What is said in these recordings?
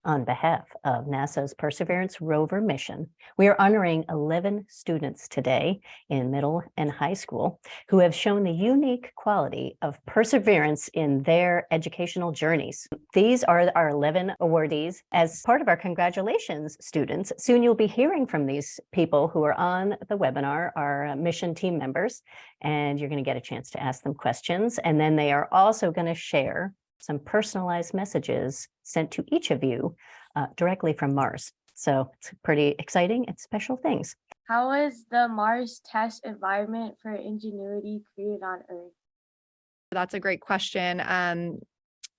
On behalf of NASA's Perseverance Rover mission, we are honoring 11 students today in middle and high school who have shown the unique quality of perseverance in their educational journeys. These are our 11 awardees. As part of our congratulations, students, soon you'll be hearing from these people who are on the webinar, our mission team members, and you're going to get a chance to ask them questions. And then they are also going to share some personalized messages sent to each of you directly from Mars. So it's pretty exciting and special things. How is the Mars test environment for Ingenuity created on Earth? That's a great question.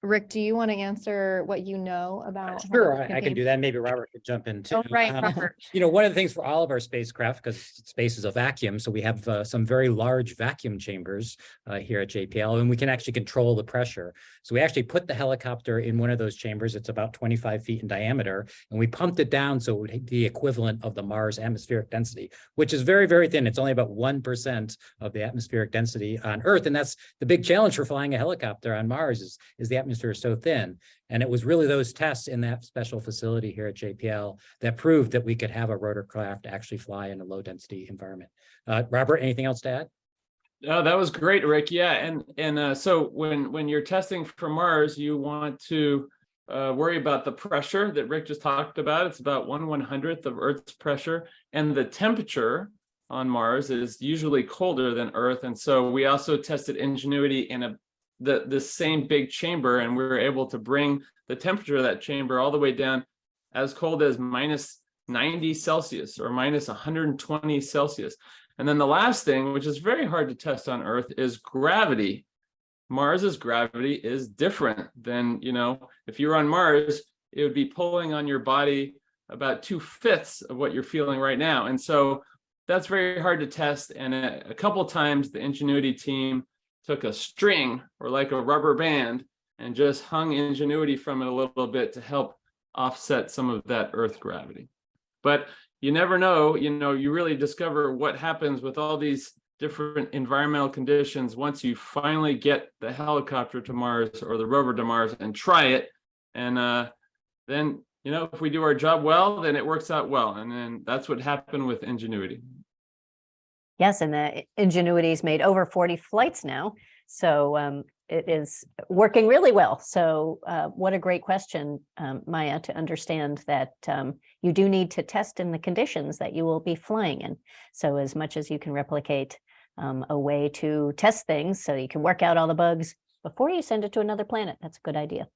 Rick, do you want to answer what you know about? Sure, I can do that. Maybe Robert could jump in too. Oh, right, Robert. One of the things for all of our spacecraft, because space is a vacuum, so we have some very large vacuum chambers here at JPL, and we can actually control the pressure. So we actually put the helicopter in one of those chambers. It's about 25 feet in diameter, and we pumped it down so it would be the equivalent of the Mars atmospheric density, which is very, very thin. It's only about 1% of the atmospheric density on Earth, and that's the big challenge for flying a helicopter on Mars is the atmosphere is so thin. And it was really those tests in that special facility here at JPL that proved that we could have a rotorcraft actually fly in a low density environment. Robert, anything else to add? Oh, that was great, Rick. Yeah, and so when you're testing for Mars, you want to worry about the pressure that Rick just talked about. It's about 1/100th of Earth's pressure, and the temperature on Mars is usually colder than Earth. And so we also tested Ingenuity in the same big chamber, and we were able to bring the temperature of that chamber all the way down as cold as -90 Celsius or -120 Celsius. And then the last thing, which is very hard to test on Earth, is gravity. Mars's gravity is different than, if you're on Mars, it would be pulling on your body about 2/5 of what you're feeling right now. And so that's very hard to test. And a couple of times the Ingenuity team took a string or like a rubber band and just hung Ingenuity from it a little bit to help offset some of that Earth gravity. But you never know, you really discover what happens with all these different environmental conditions once you finally get the helicopter to Mars or the rover to Mars and try it. And then, if we do our job well, then it works out well. And then that's what happened with Ingenuity. Yes, and the Ingenuity's made over 40 flights now, so it is working really well. So what a great question, Maya, to understand that you do need to test in the conditions that you will be flying in. So as much as you can replicate a way to test things so you can work out all the bugs before you send it to another planet, that's a good idea.